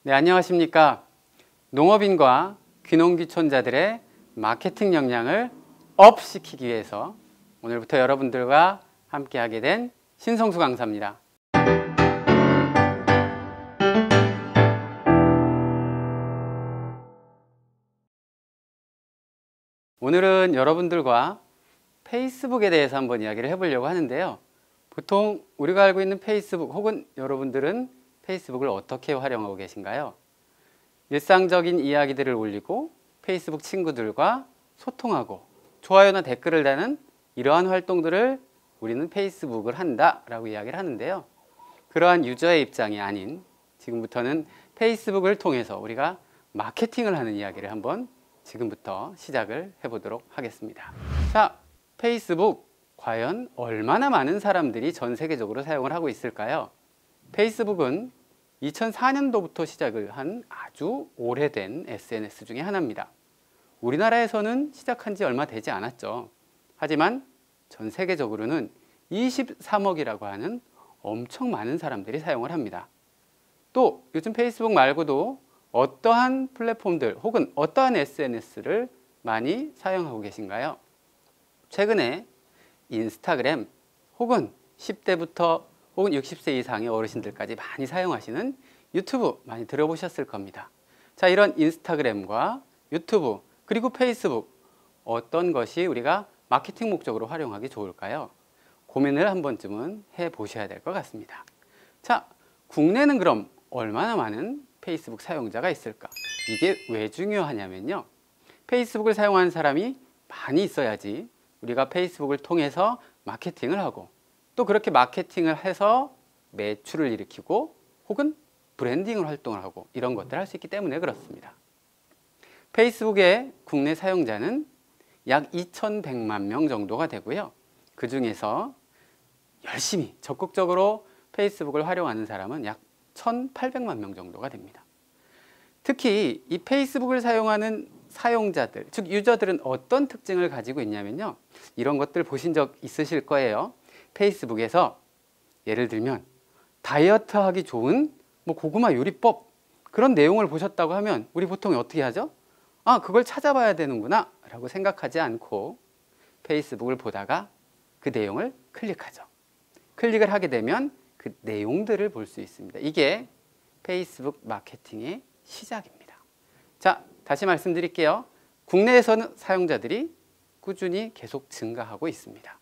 네, 안녕하십니까. 농업인과 귀농귀촌자들의 마케팅 역량을 업시키기 위해서 오늘부터 여러분들과 함께하게 된 신성수 강사입니다. 오늘은 여러분들과 페이스북에 대해서 한번 이야기를 해보려고 하는데요. 보통 우리가 알고 있는 페이스북 혹은 여러분들은 페이스북을 어떻게 활용하고 계신가요? 일상적인 이야기들을 올리고 페이스북 친구들과 소통하고 좋아요나 댓글을 다는 이러한 활동들을 우리는 페이스북을 한다라고 이야기를 하는데요. 그러한 유저의 입장이 아닌 지금부터는 페이스북을 통해서 우리가 마케팅을 하는 이야기를 한번 지금부터 시작을 해보도록 하겠습니다. 자, 페이스북 과연 얼마나 많은 사람들이 전 세계적으로 사용을 하고 있을까요? 페이스북은 2004년도부터 시작을 한 아주 오래된 SNS 중에 하나입니다. 우리나라에서는 시작한 지 얼마 되지 않았죠. 하지만 전 세계적으로는 23억이라고 하는 엄청 많은 사람들이 사용을 합니다. 또 요즘 페이스북 말고도 어떠한 플랫폼들 혹은 어떠한 SNS를 많이 사용하고 계신가요? 최근에 인스타그램 혹은 10대부터 혹은 60세 이상의 어르신들까지 많이 사용하시는 유튜브 많이 들어보셨을 겁니다. 자, 이런 인스타그램과 유튜브 그리고 페이스북 어떤 것이 우리가 마케팅 목적으로 활용하기 좋을까요? 고민을 한 번쯤은 해보셔야 될 것 같습니다. 자, 국내는 그럼 얼마나 많은 페이스북 사용자가 있을까? 이게 왜 중요하냐면요. 페이스북을 사용하는 사람이 많이 있어야지 우리가 페이스북을 통해서 마케팅을 하고 또 그렇게 마케팅을 해서 매출을 일으키고 혹은 브랜딩을 활동을 하고 이런 것들을 할 수 있기 때문에 그렇습니다. 페이스북의 국내 사용자는 약 2,100만 명 정도가 되고요. 그 중에서 열심히 적극적으로 페이스북을 활용하는 사람은 약 1,800만 명 정도가 됩니다. 특히 이 페이스북을 사용하는 사용자들, 즉 유저들은 어떤 특징을 가지고 있냐면요. 이런 것들 보신 적 있으실 거예요. 페이스북에서 예를 들면 다이어트 하기 좋은 고구마 요리법 그런 내용을 보셨다고 하면 우리 보통 어떻게 하죠? 아, 그걸 찾아봐야 되는구나 라고 생각하지 않고 페이스북을 보다가 그 내용을 클릭하죠. 클릭을 하게 되면 그 내용들을 볼 수 있습니다. 이게 페이스북 마케팅의 시작입니다. 자, 다시 말씀드릴게요. 국내에서는 사용자들이 꾸준히 계속 증가하고 있습니다.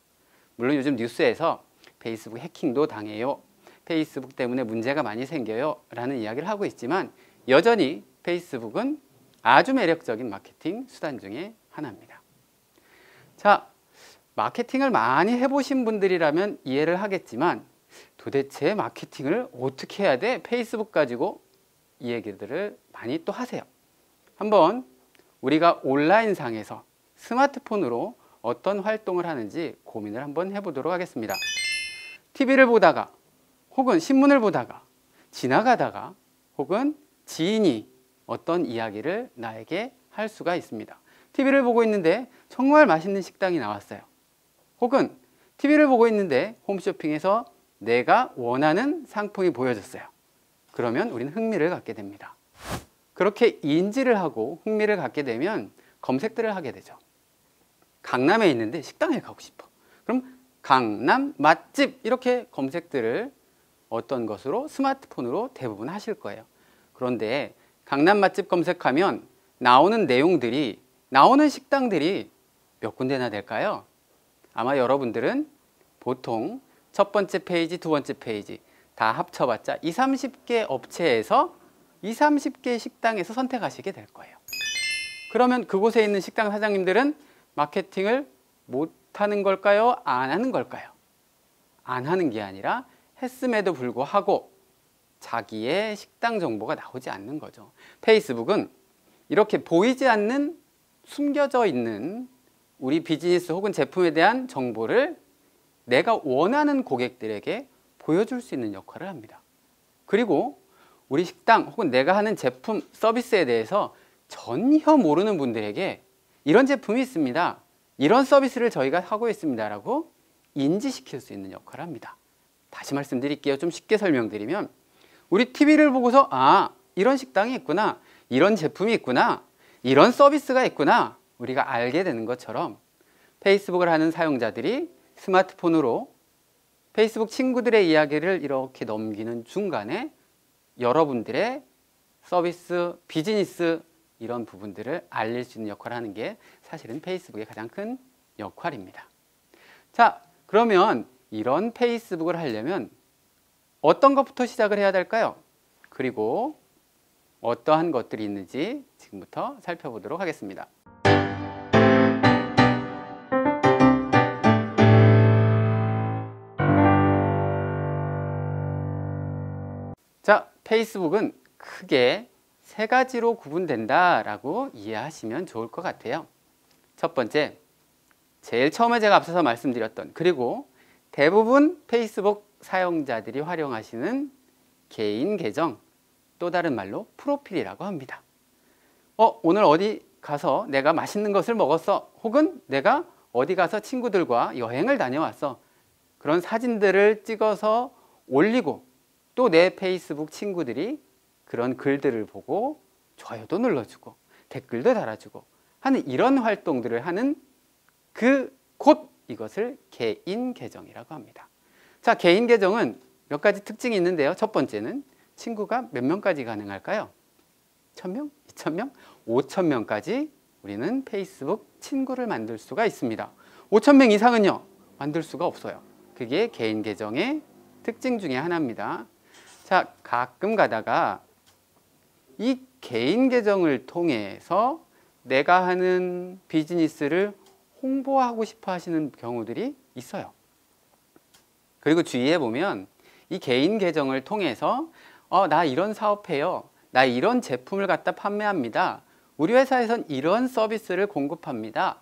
물론 요즘 뉴스에서 페이스북 해킹도 당해요. 페이스북 때문에 문제가 많이 생겨요. 라는 이야기를 하고 있지만 여전히 페이스북은 아주 매력적인 마케팅 수단 중에 하나입니다. 자, 마케팅을 많이 해보신 분들이라면 이해를 하겠지만 도대체 마케팅을 어떻게 해야 돼? 페이스북 가지고 이 얘기들을 많이 또 하세요. 한번 우리가 온라인상에서 스마트폰으로 어떤 활동을 하는지 고민을 한번 해보도록 하겠습니다. TV를 보다가 혹은 신문을 보다가 지나가다가 혹은 지인이 어떤 이야기를 나에게 할 수가 있습니다. TV를 보고 있는데 정말 맛있는 식당이 나왔어요. 혹은 TV를 보고 있는데 홈쇼핑에서 내가 원하는 상품이 보여졌어요. 그러면 우리는 흥미를 갖게 됩니다. 그렇게 인지를 하고 흥미를 갖게 되면 검색들을 하게 되죠. 강남에 있는데 식당에 가고 싶어. 그럼 강남 맛집 이렇게 검색들을 어떤 것으로 스마트폰으로 대부분 하실 거예요. 그런데 강남 맛집 검색하면 나오는 내용들이 나오는 식당들이 몇 군데나 될까요? 아마 여러분들은 보통 첫 번째 페이지, 두 번째 페이지 다 합쳐봤자 20, 30개 업체에서 20, 30개 식당에서 선택하시게 될 거예요. 그러면 그곳에 있는 식당 사장님들은 마케팅을 못하는 걸까요? 안 하는 걸까요? 안 하는 게 아니라 했음에도 불구하고 자기의 식당 정보가 나오지 않는 거죠. 페이스북은 이렇게 보이지 않는 숨겨져 있는 우리 비즈니스 혹은 제품에 대한 정보를 내가 원하는 고객들에게 보여줄 수 있는 역할을 합니다. 그리고 우리 식당 혹은 내가 하는 제품 서비스에 대해서 전혀 모르는 분들에게 이런 제품이 있습니다. 이런 서비스를 저희가 하고 있습니다. 라고 인지시킬 수 있는 역할을 합니다. 다시 말씀드릴게요. 좀 쉽게 설명드리면 우리 TV를 보고서 아, 이런 식당이 있구나, 이런 제품이 있구나, 이런 서비스가 있구나 우리가 알게 되는 것처럼 페이스북을 하는 사용자들이 스마트폰으로 페이스북 친구들의 이야기를 이렇게 넘기는 중간에 여러분들의 서비스, 비즈니스 이런 부분들을 알릴 수 있는 역할을 하는 게 사실은 페이스북의 가장 큰 역할입니다. 자, 그러면 이런 페이스북을 하려면 어떤 것부터 시작을 해야 될까요? 그리고 어떠한 것들이 있는지 지금부터 살펴보도록 하겠습니다. 자, 페이스북은 크게 세 가지로 구분된다라고 이해하시면 좋을 것 같아요. 첫 번째, 제일 처음에 제가 앞서서 말씀드렸던, 그리고 대부분 페이스북 사용자들이 활용하시는 개인 계정, 또 다른 말로 프로필이라고 합니다. 오늘 어디 가서 내가 맛있는 것을 먹었어, 혹은 내가 어디 가서 친구들과 여행을 다녀왔어, 그런 사진들을 찍어서 올리고 또 내 페이스북 친구들이 그런 글들을 보고 좋아요도 눌러주고 댓글도 달아주고 하는 이런 활동들을 하는 곧 이것을 개인 계정이라고 합니다. 자, 개인 계정은 몇 가지 특징이 있는데요. 첫 번째는 친구가 몇 명까지 가능할까요? 1000명? 2000명? 5000명까지 우리는 페이스북 친구를 만들 수가 있습니다. 5000명 이상은요, 만들 수가 없어요. 그게 개인 계정의 특징 중에 하나입니다. 자, 가끔 가다가 이 개인 계정을 통해서 내가 하는 비즈니스를 홍보하고 싶어 하시는 경우들이 있어요. 그리고 주위에 보면 이 개인 계정을 통해서 나 이런 사업해요, 나 이런 제품을 갖다 판매합니다, 우리 회사에선 이런 서비스를 공급합니다,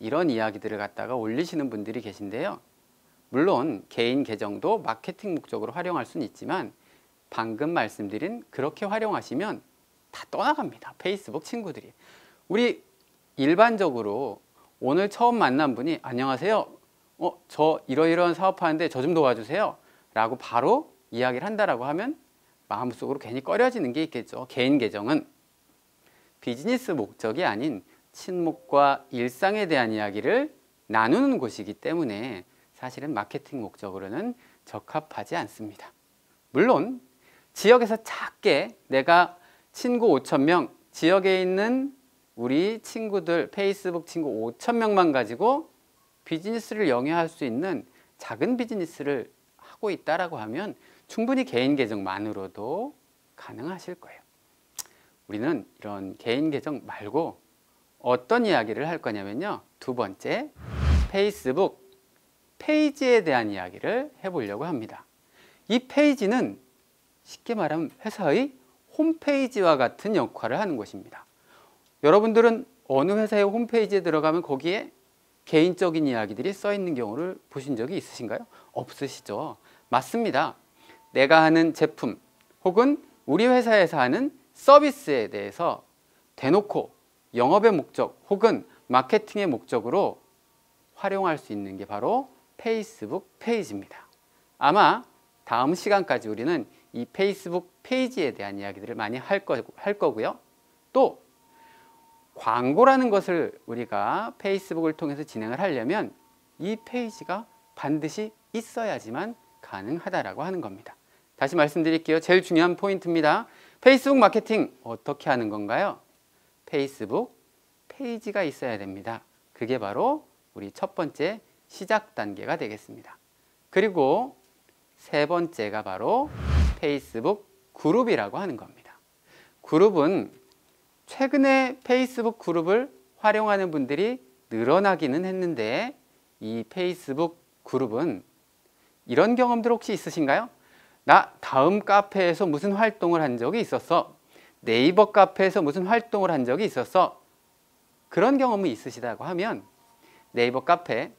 이런 이야기들을 갖다가 올리시는 분들이 계신데요. 물론 개인 계정도 마케팅 목적으로 활용할 수는 있지만 방금 말씀드린 그렇게 활용하시면 다 떠나갑니다. 페이스북 친구들이. 우리 일반적으로 오늘 처음 만난 분이 안녕하세요, 저 이러이러한 사업하는데 저 좀 도와주세요 라고 바로 이야기를 한다라고 하면 마음속으로 괜히 꺼려지는 게 있겠죠. 개인 계정은 비즈니스 목적이 아닌 친목과 일상에 대한 이야기를 나누는 곳이기 때문에 사실은 마케팅 목적으로는 적합하지 않습니다. 물론 지역에서 작게 내가 친구 5000명, 지역에 있는 우리 친구들, 페이스북 친구 5000명만 가지고 비즈니스를 영위할 수 있는 작은 비즈니스를 하고 있다라고 하면 충분히 개인 계정만으로도 가능하실 거예요. 우리는 이런 개인 계정 말고 어떤 이야기를 할 거냐면요. 두 번째, 페이스북 페이지에 대한 이야기를 해보려고 합니다. 이 페이지는 쉽게 말하면 회사의 홈페이지와 같은 역할을 하는 것입니다. 여러분들은 어느 회사의 홈페이지에 들어가면 거기에 개인적인 이야기들이 써 있는 경우를 보신 적이 있으신가요? 없으시죠? 맞습니다. 내가 하는 제품 혹은 우리 회사에서 하는 서비스에 대해서 대놓고 영업의 목적 혹은 마케팅의 목적으로 활용할 수 있는 게 바로 페이스북 페이지입니다. 아마 다음 시간까지 우리는 이 페이스북 페이지에 대한 이야기들을 많이 할 거고요. 또 광고라는 것을 우리가 페이스북을 통해서 진행을 하려면 이 페이지가 반드시 있어야지만 가능하다라고 하는 겁니다. 다시 말씀드릴게요. 제일 중요한 포인트입니다. 페이스북 마케팅 어떻게 하는 건가요? 페이스북 페이지가 있어야 됩니다. 그게 바로 우리 첫 번째 시작 단계가 되겠습니다. 그리고 세 번째가 바로 페이스북 그룹이라고 하는 겁니다. 그룹은 최근에 페이스북 그룹을 활용하는 분들이 늘어나기는 했는데 이 페이스북 그룹은 이런 경험들 혹시 있으신가요? 나 다음 카페에서 무슨 활동을 한 적이 있었어. 네이버 카페에서 무슨 활동을 한 적이 있었어. 그런 경험이 있으시다고 하면 네이버 카페,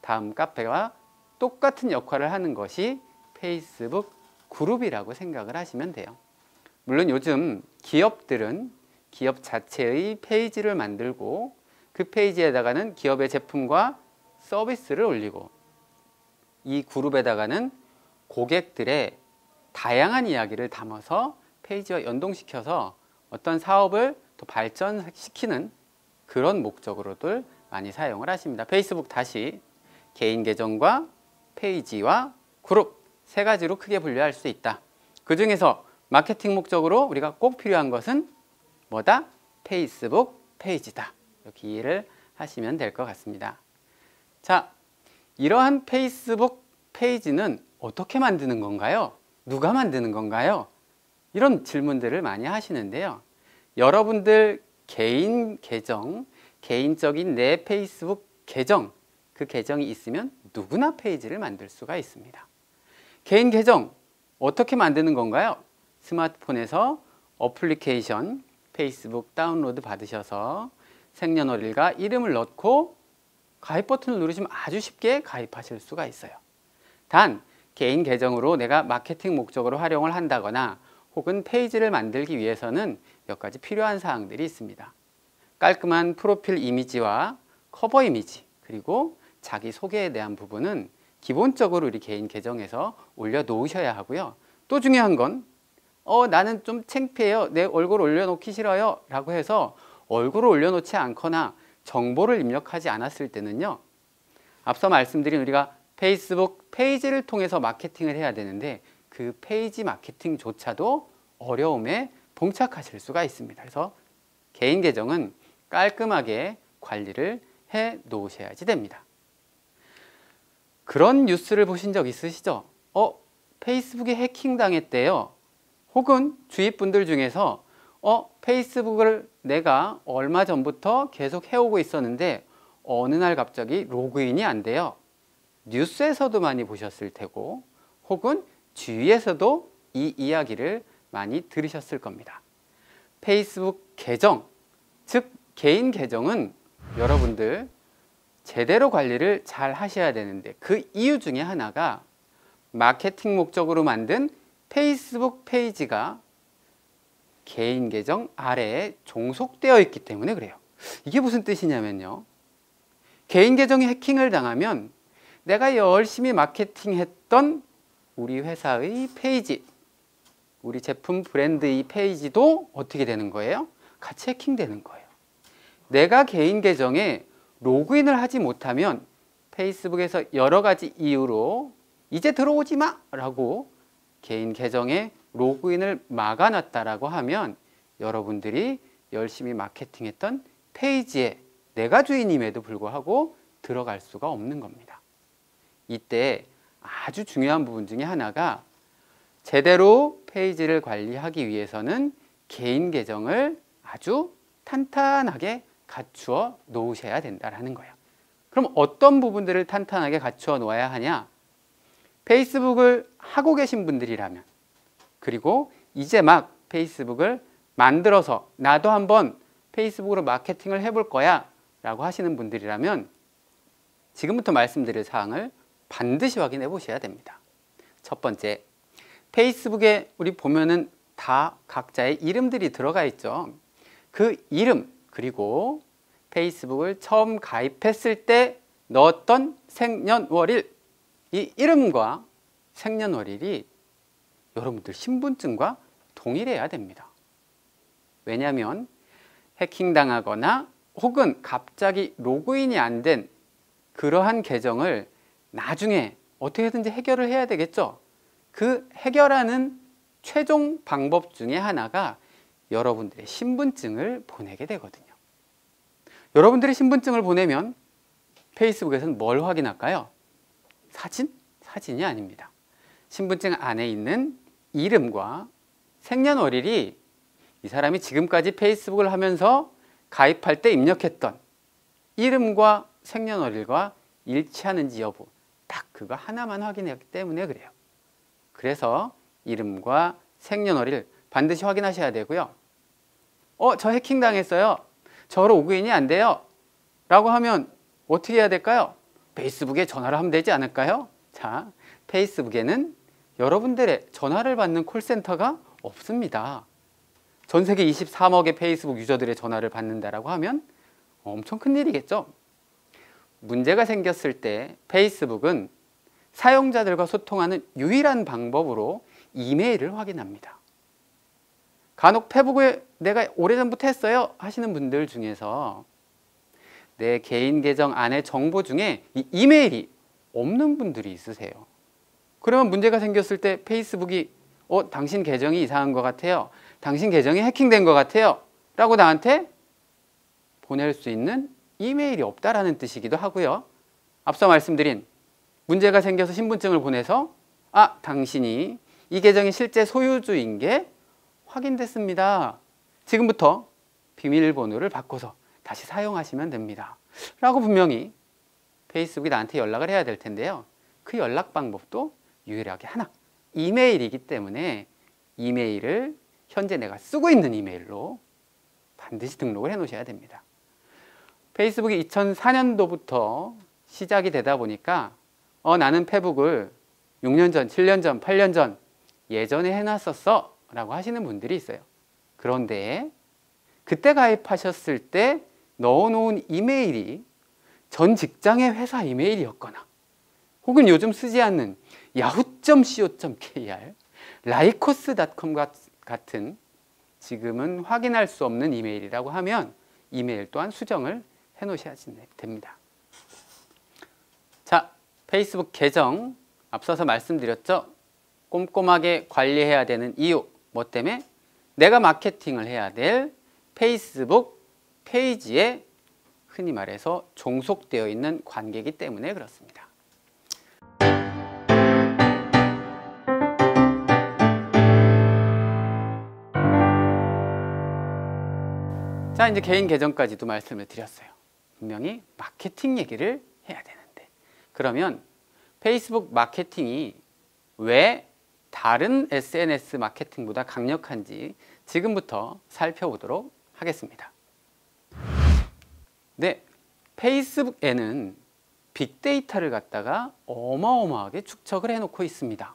다음 카페와 똑같은 역할을 하는 것이 페이스북 그룹이라고 생각을 하시면 돼요. 물론 요즘 기업들은 기업 자체의 페이지를 만들고 그 페이지에다가는 기업의 제품과 서비스를 올리고 이 그룹에다가는 고객들의 다양한 이야기를 담아서 페이지와 연동시켜서 어떤 사업을 더 발전시키는 그런 목적으로들 많이 사용을 하십니다. 페이스북 다시 개인 계정과 페이지와 그룹 세 가지로 크게 분류할 수 있다. 그 중에서 마케팅 목적으로 우리가 꼭 필요한 것은 뭐다? 페이스북 페이지다. 이렇게 이해를 하시면 될 것 같습니다. 자, 이러한 페이스북 페이지는 어떻게 만드는 건가요? 누가 만드는 건가요? 이런 질문들을 많이 하시는데요. 여러분들 개인 계정, 개인적인 내 페이스북 계정, 그 계정이 있으면 누구나 페이지를 만들 수가 있습니다. 개인 계정 어떻게 만드는 건가요? 스마트폰에서 어플리케이션 페이스북 다운로드 받으셔서 생년월일과 이름을 넣고 가입 버튼을 누르시면 아주 쉽게 가입하실 수가 있어요. 단 개인 계정으로 내가 마케팅 목적으로 활용을 한다거나 혹은 페이지를 만들기 위해서는 몇 가지 필요한 사항들이 있습니다. 깔끔한 프로필 이미지와 커버 이미지 그리고 자기소개에 대한 부분은 기본적으로 우리 개인 계정에서 올려놓으셔야 하고요. 또 중요한 건 나는 좀 창피해요. 내 얼굴 올려놓기 싫어요. 라고 해서 얼굴을 올려놓지 않거나 정보를 입력하지 않았을 때는요. 앞서 말씀드린 우리가 페이스북 페이지를 통해서 마케팅을 해야 되는데 그 페이지 마케팅조차도 어려움에 봉착하실 수가 있습니다. 그래서 개인 계정은 깔끔하게 관리를 해 놓으셔야지 됩니다. 그런 뉴스를 보신 적 있으시죠? 페이스북에 해킹당했대요. 혹은 주위 분들 중에서 페이스북을 내가 얼마 전부터 계속 해오고 있었는데 어느 날 갑자기 로그인이 안 돼요. 뉴스에서도 많이 보셨을 테고 혹은 주위에서도 이 이야기를 많이 들으셨을 겁니다. 페이스북 계정, 즉 개인 계정은 여러분들 제대로 관리를 잘 하셔야 되는데 그 이유 중에 하나가 마케팅 목적으로 만든 페이스북 페이지가 개인 계정 아래에 종속되어 있기 때문에 그래요. 이게 무슨 뜻이냐면요. 개인 계정이 해킹을 당하면 내가 열심히 마케팅했던 우리 회사의 페이지, 우리 제품 브랜드의 페이지도 어떻게 되는 거예요? 같이 해킹되는 거예요. 내가 개인 계정에 로그인을 하지 못하면 페이스북에서 여러 가지 이유로 이제 들어오지 마! 라고 개인 계정에 로그인을 막아놨다라고 하면 여러분들이 열심히 마케팅했던 페이지에 내가 주인임에도 불구하고 들어갈 수가 없는 겁니다. 이때 아주 중요한 부분 중에 하나가 제대로 페이지를 관리하기 위해서는 개인 계정을 아주 탄탄하게 갖추어 놓으셔야 된다는 거예요. 그럼 어떤 부분들을 탄탄하게 갖추어 놓아야 하냐? 페이스북을 하고 계신 분들이라면 그리고 이제 막 페이스북을 만들어서 나도 한번 페이스북으로 마케팅을 해볼 거야 라고 하시는 분들이라면 지금부터 말씀드릴 사항을 반드시 확인해 보셔야 됩니다. 첫 번째, 페이스북에 우리 보면은 다 각자의 이름들이 들어가 있죠. 그 이름 그리고 페이스북을 처음 가입했을 때 넣었던 생년월일, 이 이름과 생년월일이 여러분들 신분증과 동일해야 됩니다. 왜냐하면 해킹당하거나 혹은 갑자기 로그인이 안 된 그러한 계정을 나중에 어떻게든지 해결을 해야 되겠죠. 그 해결하는 최종 방법 중에 하나가 여러분들의 신분증을 보내게 되거든요. 여러분들의 신분증을 보내면 페이스북에서는 뭘 확인할까요? 사진? 사진이 아닙니다. 신분증 안에 있는 이름과 생년월일이 이 사람이 지금까지 페이스북을 하면서 가입할 때 입력했던 이름과 생년월일과 일치하는지 여부, 딱 그거 하나만 확인했기 때문에 그래요. 그래서 이름과 생년월일 반드시 확인하셔야 되고요. 저 해킹당했어요. 저 로그인이 안 돼요. 라고 하면 어떻게 해야 될까요? 페이스북에 전화를 하면 되지 않을까요? 자, 페이스북에는 여러분들의 전화를 받는 콜센터가 없습니다. 전 세계 23억의 페이스북 유저들의 전화를 받는다라고 하면 엄청 큰 일이겠죠. 문제가 생겼을 때 페이스북은 사용자들과 소통하는 유일한 방법으로 이메일을 확인합니다. 간혹 페북을 내가 오래전부터 했어요 하시는 분들 중에서 내 개인 계정 안에 정보 중에 이 이메일이 없는 분들이 있으세요. 그러면 문제가 생겼을 때 페이스북이 당신 계정이 이상한 것 같아요. 당신 계정이 해킹된 것 같아요. 라고 나한테 보낼 수 있는 이메일이 없다라는 뜻이기도 하고요. 앞서 말씀드린 문제가 생겨서 신분증을 보내서 당신이 이 계정의 실제 소유주인 게 확인됐습니다. 지금부터 비밀번호를 바꿔서 다시 사용하시면 됩니다. 라고 분명히 페이스북이 나한테 연락을 해야 될 텐데요. 그 연락 방법도 유일하게 하나, 이메일이기 때문에 이메일을 현재 내가 쓰고 있는 이메일로 반드시 등록을 해 놓으셔야 됩니다. 페이스북이 2004년도부터 시작이 되다 보니까 나는 페북을 6년 전, 7년 전, 8년 전 예전에 해놨었어 라고 하시는 분들이 있어요. 그런데 그때 가입하셨을 때 넣어놓은 이메일이 전 직장의 회사 이메일이었거나 혹은 요즘 쓰지 않는 yahoo.co.kr, lycos.com 같은 지금은 확인할 수 없는 이메일이라고 하면 이메일 또한 수정을 해 놓으셔야 됩니다. 자, 페이스북 계정 앞서서 말씀드렸죠. 꼼꼼하게 관리해야 되는 이유, 뭐 때문에? 내가 마케팅을 해야 될 페이스북 페이지에 흔히 말해서 종속되어 있는 관계이기 때문에 그렇습니다. 자, 이제 개인 계정까지도 말씀을 드렸어요. 분명히 마케팅 얘기를 해야 되는데, 그러면 페이스북 마케팅이 왜 다른 SNS 마케팅보다 강력한지 지금부터 살펴보도록 하겠습니다. 네, 페이스북에는 빅데이터를 갖다가 어마어마하게 축적을 해놓고 있습니다.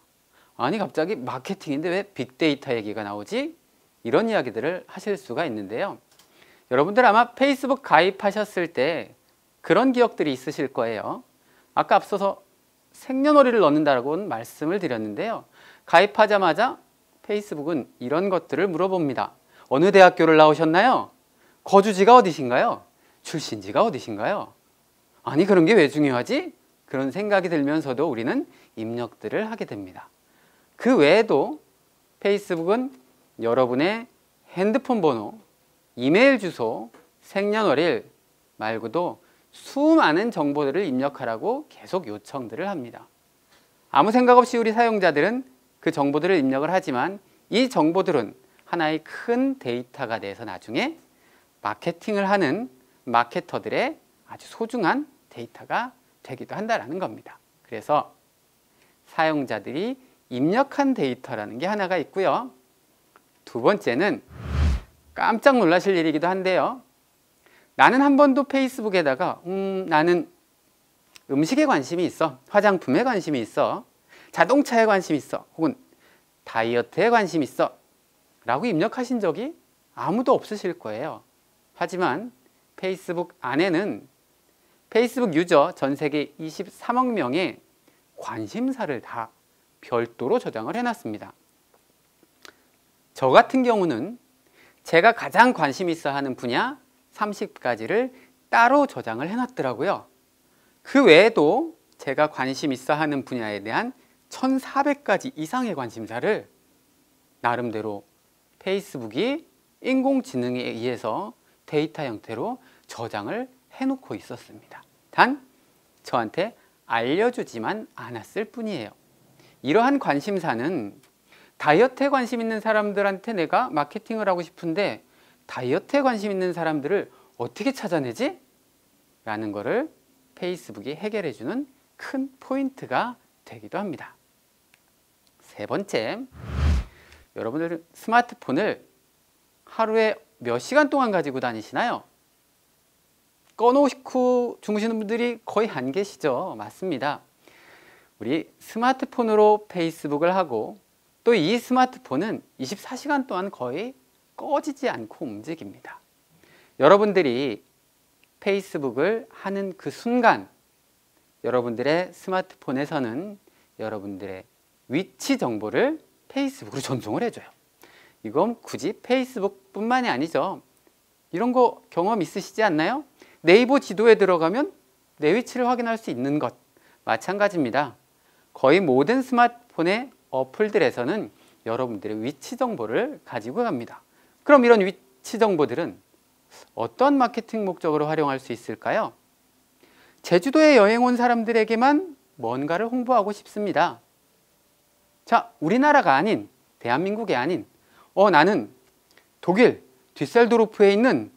아니 갑자기 마케팅인데 왜 빅데이터 얘기가 나오지? 이런 이야기들을 하실 수가 있는데요. 여러분들 아마 페이스북 가입하셨을 때 그런 기억들이 있으실 거예요. 아까 앞서서 생년월일을 넣는다고는 말씀을 드렸는데요. 가입하자마자 페이스북은 이런 것들을 물어봅니다. 어느 대학교를 나오셨나요? 거주지가 어디신가요? 출신지가 어디신가요? 아니 그런 게 왜 중요하지? 그런 생각이 들면서도 우리는 입력들을 하게 됩니다. 그 외에도 페이스북은 여러분의 핸드폰 번호, 이메일 주소, 생년월일 말고도 수많은 정보들을 입력하라고 계속 요청들을 합니다. 아무 생각 없이 우리 사용자들은 그 정보들을 입력을 하지만 이 정보들은 하나의 큰 데이터가 돼서 나중에 마케팅을 하는 마케터들의 아주 소중한 데이터가 되기도 한다는 겁니다. 그래서 사용자들이 입력한 데이터라는 게 하나가 있고요. 두 번째는 깜짝 놀라실 일이기도 한데요. 나는 한 번도 페이스북에다가 나는 음식에 관심이 있어, 화장품에 관심이 있어, 자동차에 관심이 있어, 혹은 다이어트에 관심이 있어 라고 입력하신 적이 아무도 없으실 거예요. 하지만 페이스북 안에는 페이스북 유저 전 세계 23억 명의 관심사를 다 별도로 저장을 해놨습니다. 저 같은 경우는 제가 가장 관심 있어 하는 분야 30가지를 따로 저장을 해놨더라고요. 그 외에도 제가 관심 있어 하는 분야에 대한 1400가지 이상의 관심사를 나름대로 페이스북이 인공지능에 의해서 데이터 형태로 저장을 해놓고 있었습니다. 단 저한테 알려주지만 않았을 뿐이에요. 이러한 관심사는 다이어트에 관심 있는 사람들한테 내가 마케팅을 하고 싶은데 다이어트에 관심 있는 사람들을 어떻게 찾아내지? 라는 거를 페이스북이 해결해주는 큰 포인트가 되기도 합니다. 세 번째, 여러분들 스마트폰을 하루에 몇 시간 동안 가지고 다니시나요? 꺼놓고 주무시는 분들이 거의 안 계시죠? 맞습니다. 우리 스마트폰으로 페이스북을 하고 또 이 스마트폰은 24시간 동안 거의 꺼지지 않고 움직입니다. 여러분들이 페이스북을 하는 그 순간 여러분들의 스마트폰에서는 여러분들의 위치 정보를 페이스북으로 전송을 해줘요. 이건 굳이 페이스북뿐만이 아니죠. 이런 거 경험 있으시지 않나요? 네이버 지도에 들어가면 내 위치를 확인할 수 있는 것 마찬가지입니다. 거의 모든 스마트폰의 어플들에서는 여러분들의 위치 정보를 가지고 갑니다. 그럼 이런 위치 정보들은 어떤 마케팅 목적으로 활용할 수 있을까요? 제주도에 여행 온 사람들에게만 뭔가를 홍보하고 싶습니다. 자, 우리나라가 아닌, 대한민국이 아닌, 나는 독일 뒤셀도르프에 있는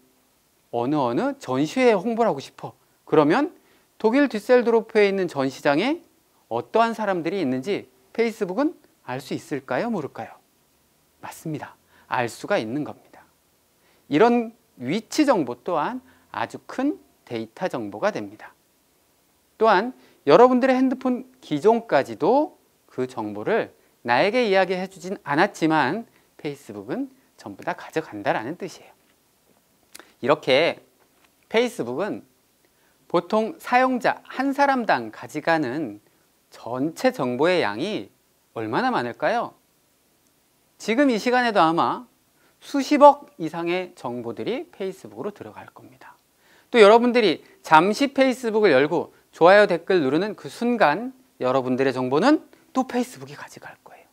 어느 전시회에 홍보를 하고 싶어. 그러면 독일 뒤셀도르프에 있는 전시장에 어떠한 사람들이 있는지 페이스북은 알 수 있을까요? 모를까요? 맞습니다. 알 수가 있는 겁니다. 이런 위치 정보 또한 아주 큰 데이터 정보가 됩니다. 또한 여러분들의 핸드폰 기종까지도 그 정보를 나에게 이야기해 주진 않았지만 페이스북은 전부 다 가져간다라는 뜻이에요. 이렇게 페이스북은 보통 사용자 한 사람당 가져가는 전체 정보의 양이 얼마나 많을까요? 지금 이 시간에도 아마 수십억 이상의 정보들이 페이스북으로 들어갈 겁니다. 또 여러분들이 잠시 페이스북을 열고 좋아요 댓글 누르는 그 순간 여러분들의 정보는 또 페이스북이 가져갈 거예요.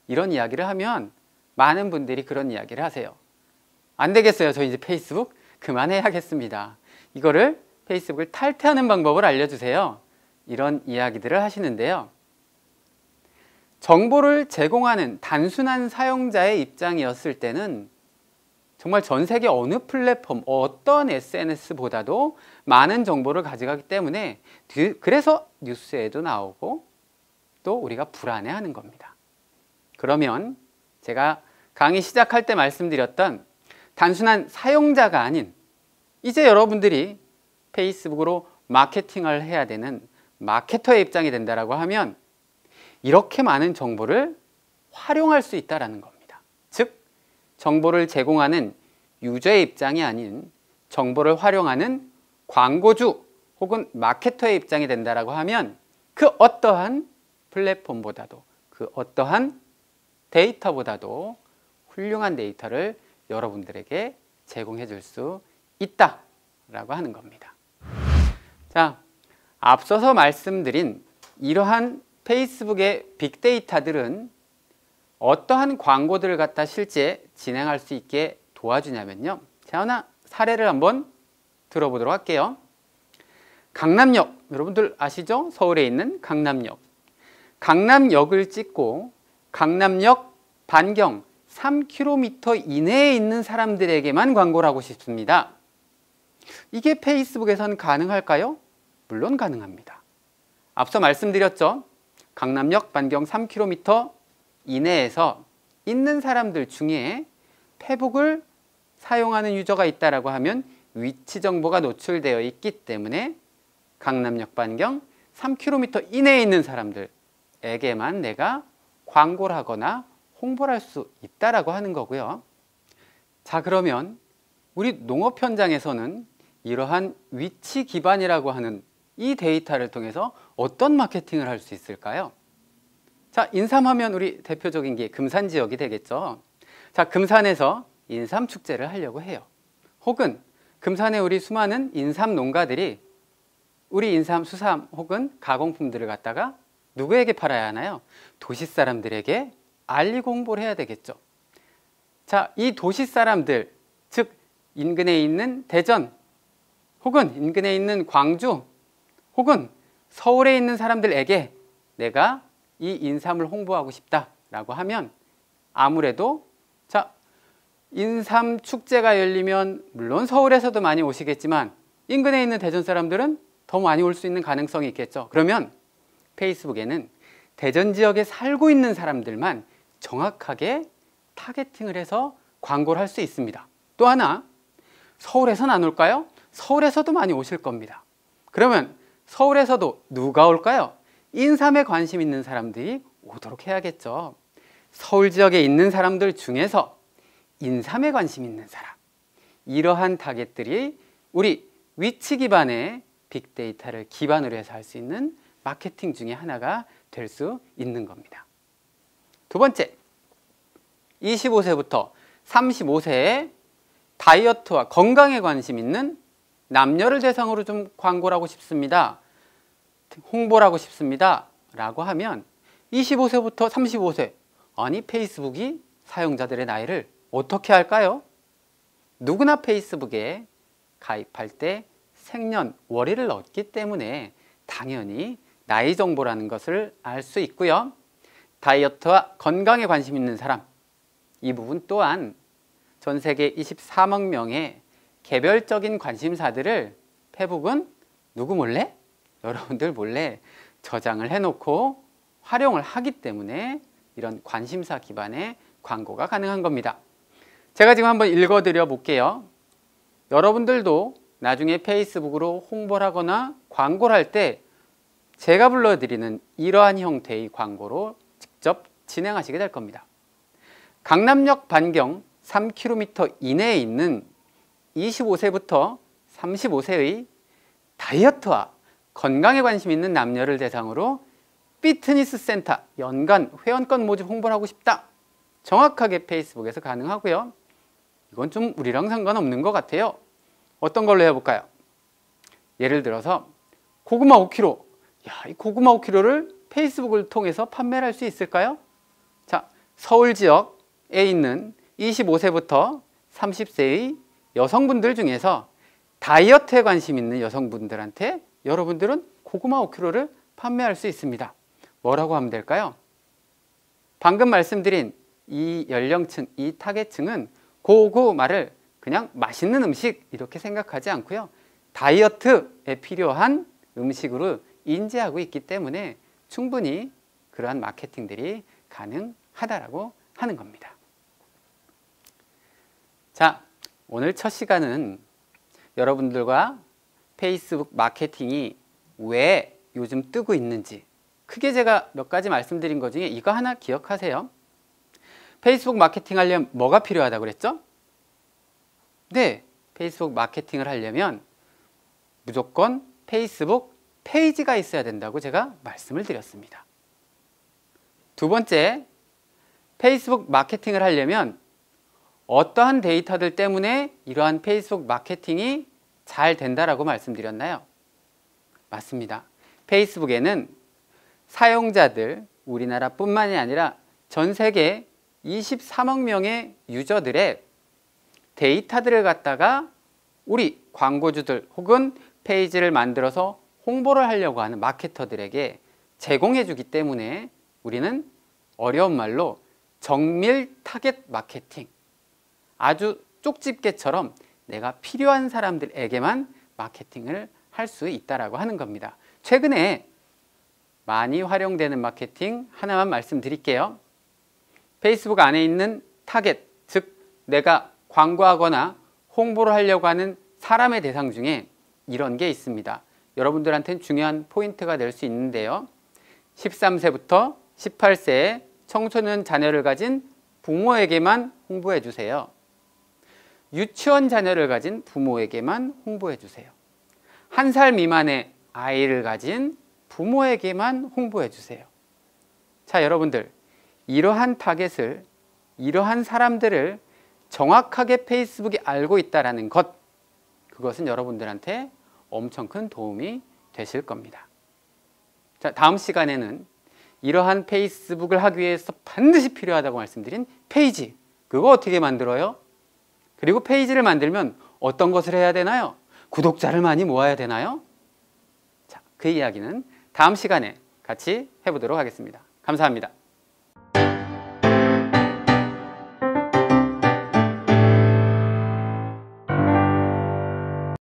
이런 이야기를 하면 많은 분들이 그런 이야기를 하세요. 안 되겠어요. 저 이제 페이스북 그만해야겠습니다. 이거를 페이스북을 탈퇴하는 방법을 알려주세요. 이런 이야기들을 하시는데요. 정보를 제공하는 단순한 사용자의 입장이었을 때는 정말 전 세계 어느 플랫폼, 어떤 SNS보다도 많은 정보를 가져가기 때문에 그래서 뉴스에도 나오고 또 우리가 불안해하는 겁니다. 그러면 제가 강의 시작할 때 말씀드렸던 단순한 사용자가 아닌 이제 여러분들이 페이스북으로 마케팅을 해야 되는 마케터의 입장이 된다고 하면 이렇게 많은 정보를 활용할 수 있다는 겁니다. 즉 정보를 제공하는 유저의 입장이 아닌 정보를 활용하는 광고주 혹은 마케터의 입장이 된다고 하면 그 어떠한 플랫폼보다도 그 어떠한 데이터보다도 훌륭한 데이터를 여러분들에게 제공해 줄 수 있다라고 하는 겁니다. 자, 앞서서 말씀드린 이러한 페이스북의 빅데이터들은 어떠한 광고들을 갖다 실제 진행할 수 있게 도와주냐면요. 자, 하나 사례를 한번 들어보도록 할게요. 강남역, 여러분들 아시죠? 서울에 있는 강남역. 강남역을 찍고 강남역 반경 3km 이내에 있는 사람들에게만 광고를 하고 싶습니다. 이게 페이스북에선 가능할까요? 물론 가능합니다. 앞서 말씀드렸죠. 강남역 반경 3km 이내에서 있는 사람들 중에 페북을 사용하는 유저가 있다고 하면 위치 정보가 노출되어 있기 때문에 강남역 반경 3km 이내에 있는 사람들에게만 내가 광고를 하거나 홍보를 할 수 있다고 하는 거고요. 자, 그러면 우리 농업 현장에서는 이러한 위치 기반이라고 하는 이 데이터를 통해서 어떤 마케팅을 할 수 있을까요? 자, 인삼하면 우리 대표적인 게 금산 지역이 되겠죠. 자, 금산에서 인삼 축제를 하려고 해요. 혹은 금산에 우리 수많은 인삼 농가들이 우리 인삼, 수삼 혹은 가공품들을 갖다가 누구에게 팔아야 하나요? 도시 사람들에게 알리고 홍보를 해야 되겠죠. 자, 이 도시 사람들, 즉 인근에 있는 대전 혹은 인근에 있는 광주 혹은 서울에 있는 사람들에게 내가 이 인삼을 홍보하고 싶다라고 하면 아무래도 자, 인삼 축제가 열리면 물론 서울에서도 많이 오시겠지만 인근에 있는 대전 사람들은 더 많이 올 수 있는 가능성이 있겠죠. 그러면 페이스북에는 대전 지역에 살고 있는 사람들만 정확하게 타겟팅을 해서 광고를 할 수 있습니다. 또 하나, 서울에서는 안 올까요? 서울에서도 많이 오실 겁니다. 그러면 서울에서도 누가 올까요? 인삼에 관심 있는 사람들이 오도록 해야겠죠. 서울 지역에 있는 사람들 중에서 인삼에 관심 있는 사람, 이러한 타겟들이 우리 위치 기반의 빅데이터를 기반으로 해서 할 수 있는 마케팅 중에 하나가 될 수 있는 겁니다. 두 번째, 25세부터 35세에 다이어트와 건강에 관심 있는 남녀를 대상으로 좀 광고를 하고 싶습니다. 홍보를 하고 싶습니다. 라고 하면 25세부터 35세, 아니 페이스북이 사용자들의 나이를 어떻게 할까요? 누구나 페이스북에 가입할 때 생년월일을 넣기 때문에 당연히 나이 정보라는 것을 알 수 있고요. 다이어트와 건강에 관심 있는 사람, 이 부분 또한 전 세계 24만 명의 개별적인 관심사들을 페북은 누구 몰래? 여러분들 몰래 저장을 해놓고 활용을 하기 때문에 이런 관심사 기반의 광고가 가능한 겁니다. 제가 지금 한번 읽어드려 볼게요. 여러분들도 나중에 페이스북으로 홍보를 하거나 광고를 할 때 제가 불러드리는 이러한 형태의 광고로 직접 진행하시게 될 겁니다. 강남역 반경 3km 이내에 있는 25세부터 35세의 다이어트와 건강에 관심 있는 남녀를 대상으로 피트니스 센터 연간 회원권 모집 홍보를 하고 싶다. 정확하게 페이스북에서 가능하고요. 이건 좀 우리랑 상관없는 것 같아요. 어떤 걸로 해볼까요? 예를 들어서 고구마 5kg. 이 고구마 5kg를 페이스북을 통해서 판매를 할 수 있을까요? 자, 서울 지역에 있는 25세부터 30세의 여성분들 중에서 다이어트에 관심 있는 여성분들한테 여러분들은 고구마 5kg를 판매할 수 있습니다. 뭐라고 하면 될까요? 방금 말씀드린 이 연령층, 이 타겟층은 고구마를 그냥 맛있는 음식 이렇게 생각하지 않고요. 다이어트에 필요한 음식으로 인지하고 있기 때문에 충분히 그러한 마케팅들이 가능하다라고 하는 겁니다. 자, 오늘 첫 시간은 여러분들과 페이스북 마케팅이 왜 요즘 뜨고 있는지 크게 제가 몇 가지 말씀드린 것 중에 이거 하나 기억하세요. 페이스북 마케팅 하려면 뭐가 필요하다고 그랬죠? 네, 페이스북 마케팅을 하려면 무조건 페이스북 페이지가 있어야 된다고 제가 말씀을 드렸습니다. 두 번째, 페이스북 마케팅을 하려면 어떠한 데이터들 때문에 이러한 페이스북 마케팅이 잘 된다라고 말씀드렸나요? 맞습니다. 페이스북에는 사용자들, 우리나라뿐만이 아니라 전 세계 24만 명의 유저들의 데이터들을 갖다가 우리 광고주들 혹은 페이지를 만들어서 홍보를 하려고 하는 마케터들에게 제공해 주기 때문에 우리는 어려운 말로 정밀 타겟 마케팅, 아주 쪽집게처럼 내가 필요한 사람들에게만 마케팅을 할 수 있다라고 하는 겁니다. 최근에 많이 활용되는 마케팅 하나만 말씀드릴게요. 페이스북 안에 있는 타겟, 즉 내가 광고하거나 홍보를 하려고 하는 사람의 대상 중에 이런 게 있습니다. 여러분들한테는 중요한 포인트가 될 수 있는데요. 13세부터 18세의 청소년 자녀를 가진 부모에게만 홍보해 주세요. 유치원 자녀를 가진 부모에게만 홍보해 주세요. 1살 미만의 아이를 가진 부모에게만 홍보해 주세요. 자, 여러분들, 이러한 타겟을, 이러한 사람들을 정확하게 페이스북이 알고 있다는 것, 그것은 여러분들한테 엄청 큰 도움이 되실 겁니다. 자, 다음 시간에는 이러한 페이스북을 하기 위해서 반드시 필요하다고 말씀드린 페이지, 그거 어떻게 만들어요? 그리고 페이지를 만들면 어떤 것을 해야 되나요? 구독자를 많이 모아야 되나요? 자, 그 이야기는 다음 시간에 같이 해보도록 하겠습니다. 감사합니다.